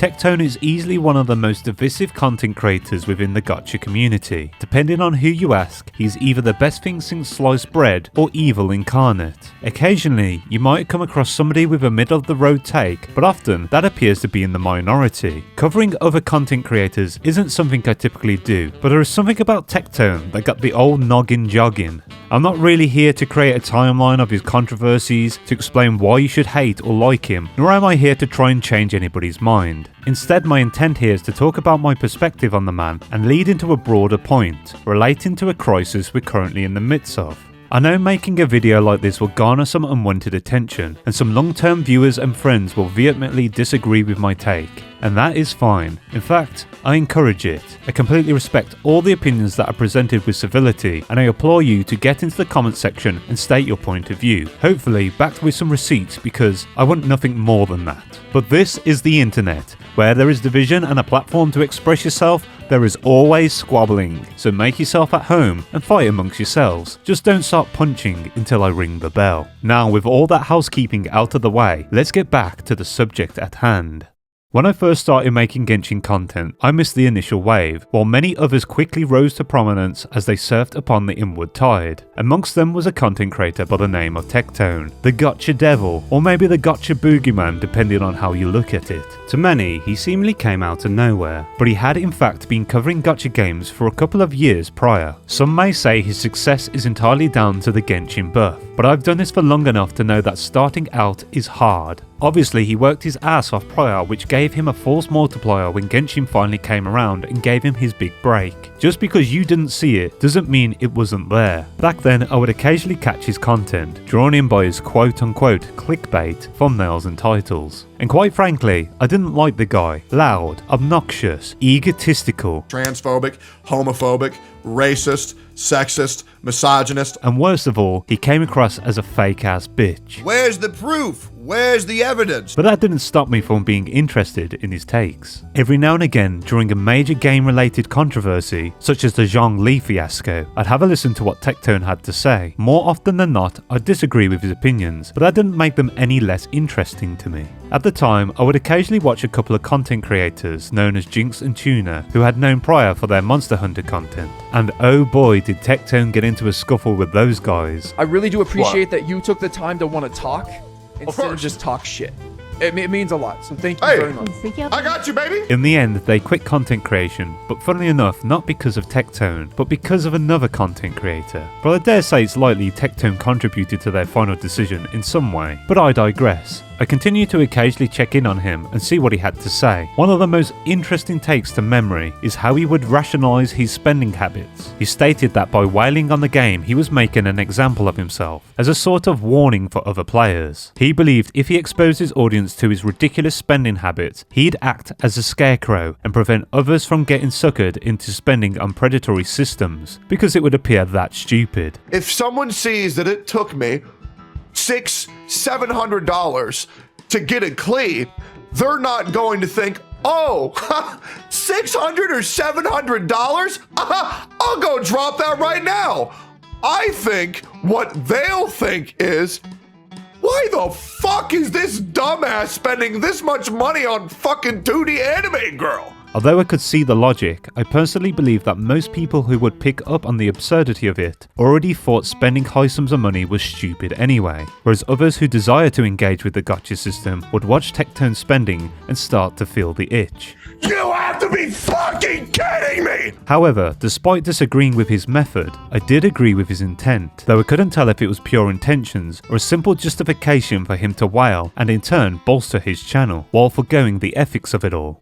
Tectone is easily one of the most divisive content creators within the Gacha community. Depending on who you ask, he's either the best thing since sliced bread or evil incarnate. Occasionally, you might come across somebody with a middle-of-the-road take, but often that appears to be in the minority. Covering other content creators isn't something I typically do, but there is something about Tectone that got the old noggin jogging. I'm not really here to create a timeline of his controversies to explain why you should hate or like him, nor am I here to try and change anybody's mind. Instead, my intent here is to talk about my perspective on the man and lead into a broader point, relating to a crisis we're currently in the midst of. I know making a video like this will garner some unwanted attention, and some long-term viewers and friends will vehemently disagree with my take, and that is fine. In fact, I encourage it. I completely respect all the opinions that are presented with civility, and I implore you to get into the comment section and state your point of view, hopefully backed with some receipts, because I want nothing more than that. But this is the internet. Where there is division and a platform to express yourself, there is always squabbling, so make yourself at home and fight amongst yourselves. Just don't start punching until I ring the bell. Now, with all that housekeeping out of the way, let's get back to the subject at hand. When I first started making Genshin content, I missed the initial wave, while many others quickly rose to prominence as they surfed upon the inward tide. Amongst them was a content creator by the name of Tectone, the Gacha Devil, or maybe the Gacha Boogeyman depending on how you look at it. To many, he seemingly came out of nowhere, but he had in fact been covering Gacha games for a couple of years prior. Some may say his success is entirely down to the Genshin buff, but I've done this for long enough to know that starting out is hard. Obviously, he worked his ass off prior, which gave him a force multiplier when Genshin finally came around and gave him his big break. Just because you didn't see it doesn't mean it wasn't there. Back then, I would occasionally catch his content, drawn in by his quote-unquote clickbait, thumbnails and titles. And quite frankly, I didn't like the guy. Loud, obnoxious, egotistical, transphobic, homophobic, racist, sexist, misogynist, and worst of all, he came across as a fake-ass bitch. Where's the proof? Where's the evidence? But that didn't stop me from being interested in his takes. Every now and again, during a major game-related controversy, such as the Zhongli fiasco, I'd have a listen to what Tectone had to say. More often than not, I'd disagree with his opinions, but that didn't make them any less interesting to me. At the time, I would occasionally watch a couple of content creators known as Jinx and Tuna, who had known prior for their Monster Hunter content. And oh boy, did Tectone get into a scuffle with those guys. I really do appreciate that you took the time to want to talk instead of just talk shit. It means a lot, so thank you very much. I got you, baby! In the end, they quit content creation, but funnily enough, not because of Tectone, but because of another content creator. But I dare say it's likely Tectone contributed to their final decision in some way, but I digress. I continue to occasionally check in on him and see what he had to say. One of the most interesting takes to memory is how he would rationalise his spending habits. He stated that by wailing on the game, he was making an example of himself, as a sort of warning for other players. He believed if he exposed his audience to his ridiculous spending habits, he'd act as a scarecrow and prevent others from getting suckered into spending on predatory systems, because it would appear that stupid. If someone sees that it took me $700 to get it clean, they're not going to think, oh, $600 or $700? I'll go drop that right now. I think what they'll think is, why the fuck is this dumbass spending this much money on fucking 2D anime girl? Although I could see the logic, I personally believe that most people who would pick up on the absurdity of it already thought spending high sums of money was stupid anyway, whereas others who desire to engage with the gacha system would watch Tectone spending and start to feel the itch. You have to be fucking kidding me! However, despite disagreeing with his method, I did agree with his intent, though I couldn't tell if it was pure intentions or a simple justification for him to wail and in turn bolster his channel, while forgoing the ethics of it all.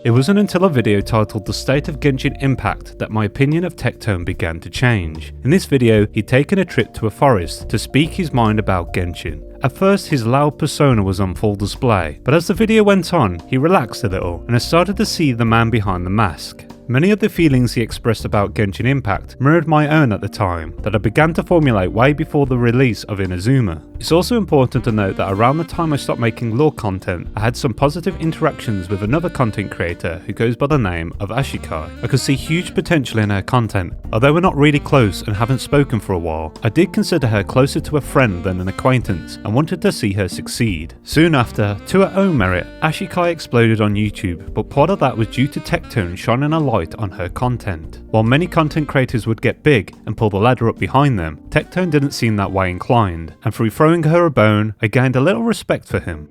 It wasn't until a video titled The State of Genshin Impact that my opinion of Tectone began to change. In this video, he'd taken a trip to a forest to speak his mind about Genshin. At first, his loud persona was on full display, but as the video went on, he relaxed a little, and I started to see the man behind the mask. Many of the feelings he expressed about Genshin Impact mirrored my own at the time, that I began to formulate way before the release of Inazuma. It's also important to note that around the time I stopped making lore content, I had some positive interactions with another content creator who goes by the name of Ashikai. I could see huge potential in her content. Although we're not really close and haven't spoken for a while, I did consider her closer to a friend than an acquaintance and wanted to see her succeed. Soon after, to her own merit, Ashikai exploded on YouTube, but part of that was due to Tectone shining a light on her content. While many content creators would get big and pull the ladder up behind them, Tectone didn't seem that way inclined, and through throwing her a bone, I gained a little respect for him.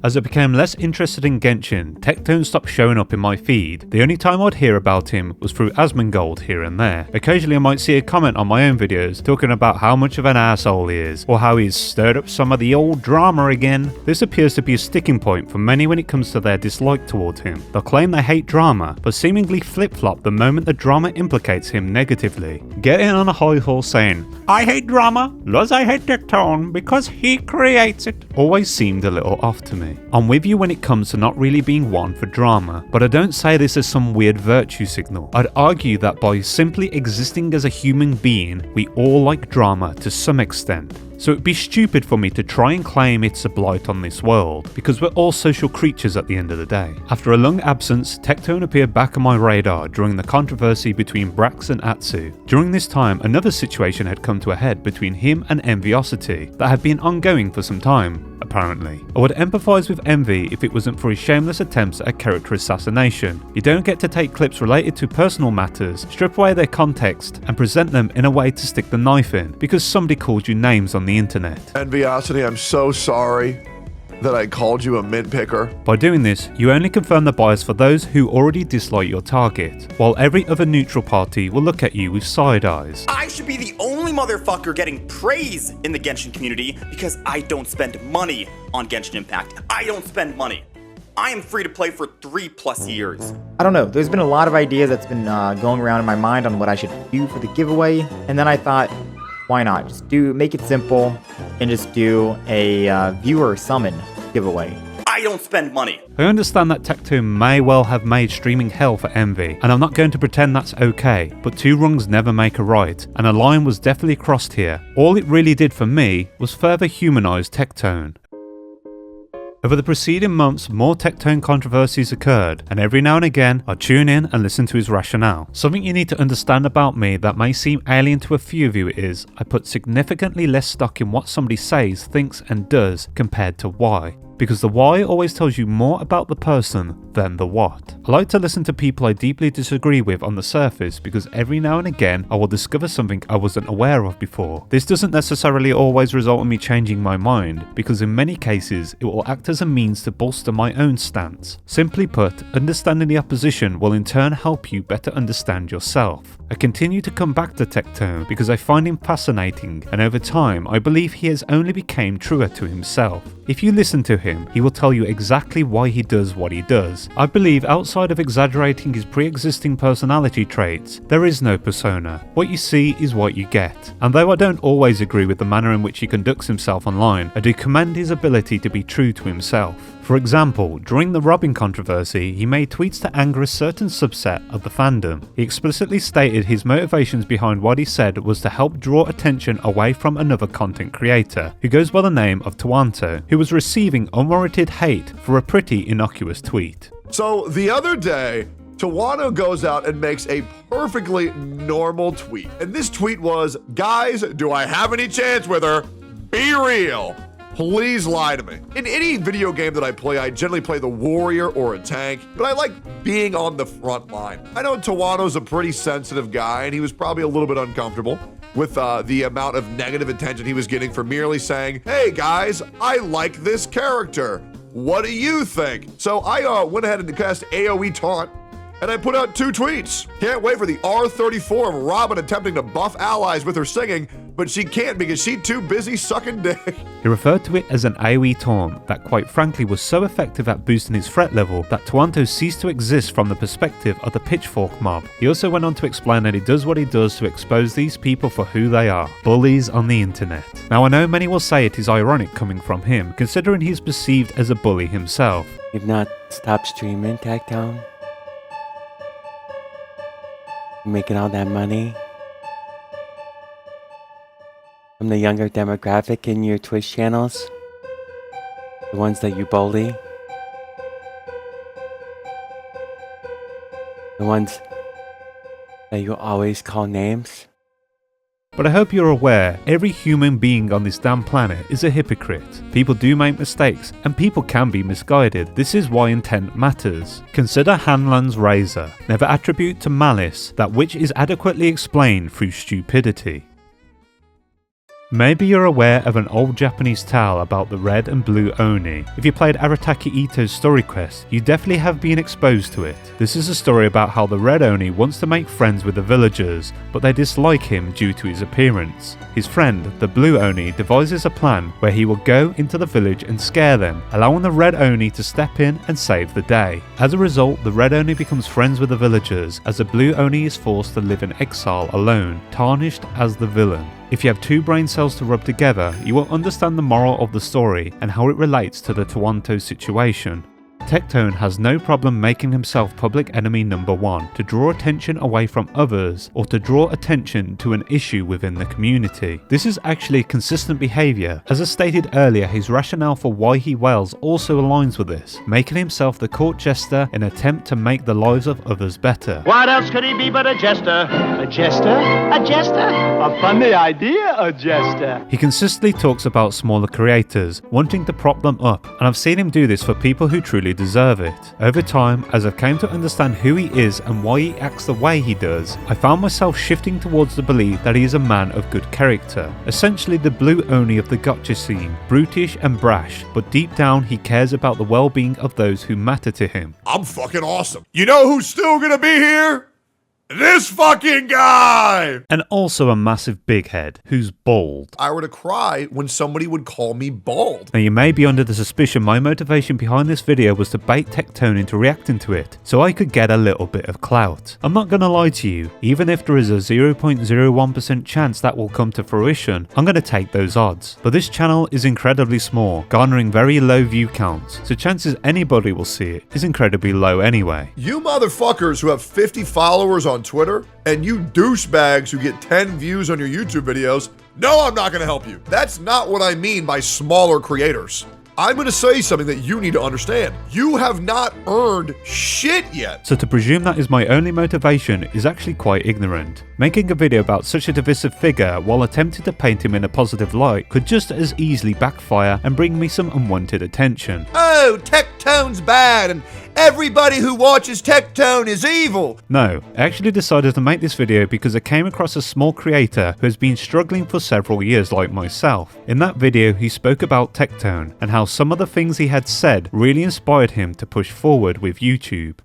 As I became less interested in Genshin, Tectone stopped showing up in my feed. The only time I'd hear about him was through Asmongold here and there. Occasionally I might see a comment on my own videos talking about how much of an asshole he is, or how he's stirred up some of the old drama again. This appears to be a sticking point for many when it comes to their dislike towards him. They'll claim they hate drama, but seemingly flip-flop the moment the drama implicates him negatively. Getting on a high horse saying, "I hate drama, thus I hate Tectone because he creates it," always seemed a little off to me. I'm with you when it comes to not really being one for drama, but I don't say this as some weird virtue signal. I'd argue that by simply existing as a human being, we all like drama to some extent. So it'd be stupid for me to try and claim it's a blight on this world, because we're all social creatures at the end of the day. After a long absence, Tectone appeared back on my radar during the controversy between Brax and Atsu. During this time, another situation had come to a head between him and Enviosity that had been ongoing for some time, apparently. I would empathise with Envy if it wasn't for his shameless attempts at character assassination. You don't get to take clips related to personal matters, strip away their context, and present them in a way to stick the knife in, because somebody called you names on the internet. Enviosity, I'm so sorry that I called you a mint picker. By doing this, you only confirm the bias for those who already dislike your target, while every other neutral party will look at you with side eyes. I should be the only motherfucker getting praise in the Genshin community because I don't spend money on Genshin Impact. I don't spend money. I am free to play for 3+ years. I don't know, there's been a lot of ideas that's been going around in my mind on what I should do for the giveaway, and then I thought, why not? Just make it simple and just do a viewer summon giveaway. I don't spend money. I understand that Tectone may well have made streaming hell for Envy, and I'm not going to pretend that's okay, but two wrongs never make a right, and a line was definitely crossed here. All it really did for me was further humanise Tectone. Over the preceding months, more Tectone controversies occurred, and every now and again, I tune in and listen to his rationale. Something you need to understand about me that may seem alien to a few of you is, I put significantly less stock in what somebody says, thinks and does compared to why. Because the why always tells you more about the person than the what. I like to listen to people I deeply disagree with on the surface because every now and again I will discover something I wasn't aware of before. This doesn't necessarily always result in me changing my mind, because in many cases it will act as a means to bolster my own stance. Simply put, understanding the opposition will in turn help you better understand yourself. I continue to come back to Tectone because I find him fascinating, and over time I believe he has only become truer to himself. If you listen to him, he will tell you exactly why he does what he does. I believe outside of exaggerating his pre-existing personality traits, there is no persona. What you see is what you get. And though I don't always agree with the manner in which he conducts himself online, I do commend his ability to be true to himself. For example, during the Robin controversy, he made tweets to anger a certain subset of the fandom. He explicitly stated his motivations behind what he said was to help draw attention away from another content creator, who goes by the name of Tawanto, who was receiving unwarranted hate for a pretty innocuous tweet. So the other day, Tawano goes out and makes a perfectly normal tweet. And this tweet was, "Guys, do I have any chance with her? Be real. Please lie to me." In any video game that I play, I generally play the warrior or a tank, but I like being on the front line. I know Tawano's a pretty sensitive guy, and he was probably a little bit uncomfortable with the amount of negative attention he was getting for merely saying, "Hey guys, I like this character. What do you think?" So I went ahead and cast AoE Taunt, and I put out 2 tweets. Can't wait for the R34 of Robin attempting to buff allies with her singing, but she can't because she's too busy sucking dick. He referred to it as an AoE Taunt that quite frankly was so effective at boosting his threat level that Tawanto ceased to exist from the perspective of the Pitchfork mob. He also went on to explain that he does what he does to expose these people for who they are, bullies on the internet. Now I know many will say it is ironic coming from him, considering he's perceived as a bully himself. You've not stopped streaming, Tectone? making all that money from the younger demographic in your Twitch channels? The ones that you bully? The ones that you always call names? But I hope you're aware, every human being on this damn planet is a hypocrite. People do make mistakes, and people can be misguided. This is why intent matters. Consider Hanlon's razor. Never attribute to malice that which is adequately explained through stupidity. Maybe you're aware of an old Japanese tale about the red and blue Oni. If you played Arataki Ito's story quest, you definitely have been exposed to it. This is a story about how the red Oni wants to make friends with the villagers, but they dislike him due to his appearance. His friend, the blue Oni, devises a plan where he will go into the village and scare them, allowing the red Oni to step in and save the day. As a result, the red Oni becomes friends with the villagers, as the blue Oni is forced to live in exile alone, tarnished as the villain. If you have two brain cells to rub together, you will understand the moral of the story and how it relates to the Toronto situation. Tectone has no problem making himself public enemy number 1 to draw attention away from others or to draw attention to an issue within the community. This is actually consistent behaviour. As I stated earlier, his rationale for why he wails also aligns with this, making himself the court jester in an attempt to make the lives of others better. What else could he be but a jester? A jester? A jester? A funny idea, a jester. He consistently talks about smaller creators, wanting to prop them up, and I've seen him do this for people who truly deserve it. Over time, as I've came to understand who he is and why he acts the way he does, I found myself shifting towards the belief that he is a man of good character. Essentially the Blue Oni of the Gacha scene, brutish and brash, but deep down he cares about the well-being of those who matter to him. I'm fucking awesome. You know who's still gonna be here? This fucking guy! And also a massive big head, who's bald. I were to cry when somebody would call me bald. Now you may be under the suspicion my motivation behind this video was to bait Tectone into reacting to it, so I could get a little bit of clout. I'm not gonna lie to you, even if there is a 0.01% chance that will come to fruition, I'm gonna take those odds. But this channel is incredibly small, garnering very low view counts, so chances anybody will see it is incredibly low anyway. You motherfuckers who have 50 followers on Twitter, and you douchebags who get 10 views on your YouTube videos, no, I'm not gonna help you. That's not what I mean by smaller creators. I'm gonna say something that you need to understand. You have not earned shit yet. So to presume that is my only motivation is actually quite ignorant. Making a video about such a divisive figure while attempting to paint him in a positive light could just as easily backfire and bring me some unwanted attention. Oh, Tectone's bad and everybody who watches Tectone is evil. No, I actually decided to make this video because I came across a small creator who has been struggling for several years like myself. In that video he spoke about Tectone and how some of the things he had said really inspired him to push forward with YouTube.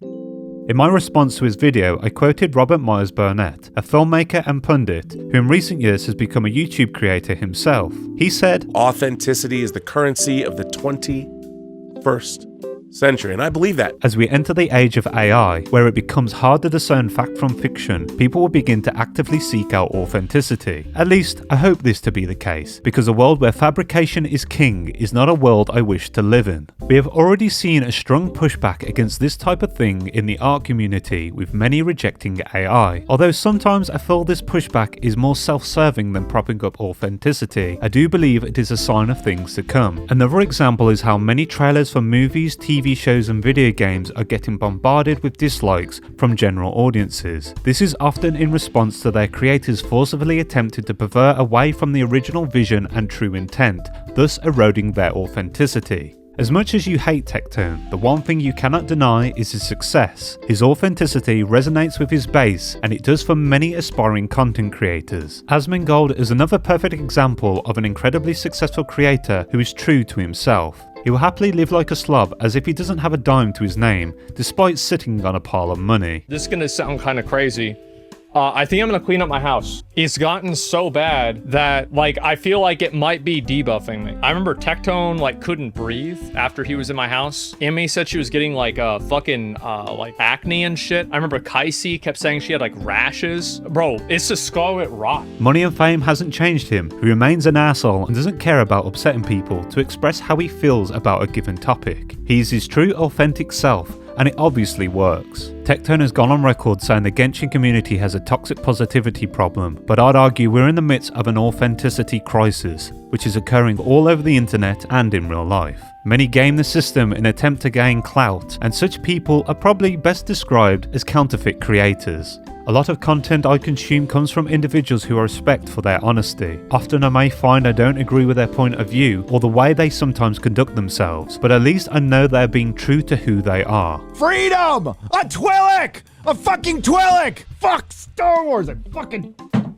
In my response to his video, I quoted Robert Myers Burnett, a filmmaker and pundit who in recent years has become a YouTube creator himself. He said, "Authenticity is the currency of the 21st century," and I believe that. As we enter the age of AI, where it becomes hard to discern fact from fiction, people will begin to actively seek out authenticity. At least, I hope this to be the case, because a world where fabrication is king is not a world I wish to live in. We have already seen a strong pushback against this type of thing in the art community, with many rejecting AI. Although sometimes I feel this pushback is more self-serving than propping up authenticity, I do believe it is a sign of things to come. Another example is how many trailers for movies, TV shows and video games are getting bombarded with dislikes from general audiences. This is often in response to their creators forcibly attempting to pervert away from the original vision and true intent, thus eroding their authenticity. As much as you hate Tectone, the one thing you cannot deny is his success. His authenticity resonates with his base, and it does for many aspiring content creators. Asmongold is another perfect example of an incredibly successful creator who is true to himself. He will happily live like a slob as if he doesn't have a dime to his name, despite sitting on a pile of money. This is gonna sound kind of crazy. I think I'm gonna clean up my house. It's gotten so bad that, like, I feel like it might be debuffing me. I remember Tectone, like, couldn't breathe after he was in my house. Emmy said she was getting, like, fucking, like, acne and shit. I remember Kaisi kept saying she had, like, rashes. Bro, it's the scarlet rot. Money and fame hasn't changed him. He remains an asshole and doesn't care about upsetting people to express how he feels about a given topic. He is his true, authentic self, and it obviously works. Tectone has gone on record saying the Genshin community has a toxic positivity problem, but I'd argue we're in the midst of an authenticity crisis, which is occurring all over the internet and in real life. Many game the system in an attempt to gain clout, and such people are probably best described as counterfeit creators. A lot of content I consume comes from individuals who I respect for their honesty. Often I may find I don't agree with their point of view or the way they sometimes conduct themselves, but at least I know they're being true to who they are. Freedom! A Twi'lek! A fucking Twi'lek! Fuck Star Wars! I fucking...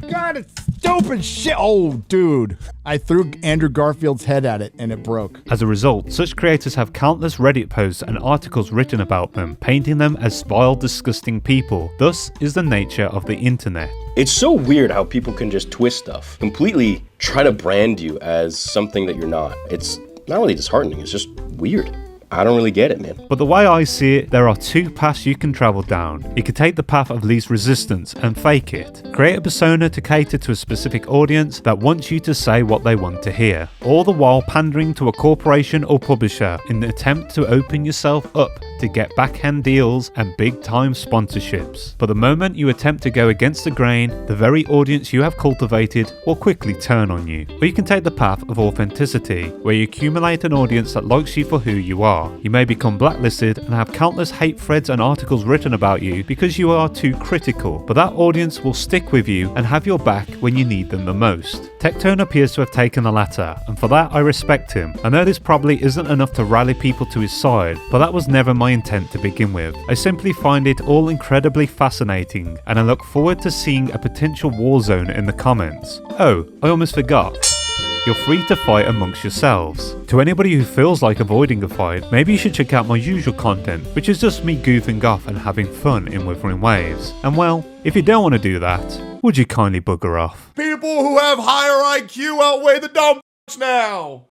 God, it's stupid shit! Oh, dude. I threw Andrew Garfield's head at it and it broke. As a result, such creators have countless Reddit posts and articles written about them, painting them as vile, disgusting people. Thus is the nature of the internet. It's so weird how people can just twist stuff, completely try to brand you as something that you're not. It's not really disheartening, it's just weird. I don't really get it, man. But the way I see it, there are two paths you can travel down. You can take the path of least resistance and fake it. Create a persona to cater to a specific audience that wants you to say what they want to hear, all the while pandering to a corporation or publisher in the attempt to open yourself up to get backhand deals and big time sponsorships. But the moment you attempt to go against the grain, the very audience you have cultivated will quickly turn on you. Or you can take the path of authenticity, where you accumulate an audience that likes you for who you are. You may become blacklisted and have countless hate threads and articles written about you because you are too critical, but that audience will stick with you and have your back when you need them the most. Tectone appears to have taken the latter, and for that I respect him. I know this probably isn't enough to rally people to his side, but that was never my intent to begin with. I simply find it all incredibly fascinating, and I look forward to seeing a potential war zone in the comments. Oh, I almost forgot. You're free to fight amongst yourselves. To anybody who feels like avoiding a fight, maybe you should check out my usual content, which is just me goofing off and having fun in Withering Waves. And well, if you don't want to do that, would you kindly bugger off? People who have higher IQ outweigh the dumb now.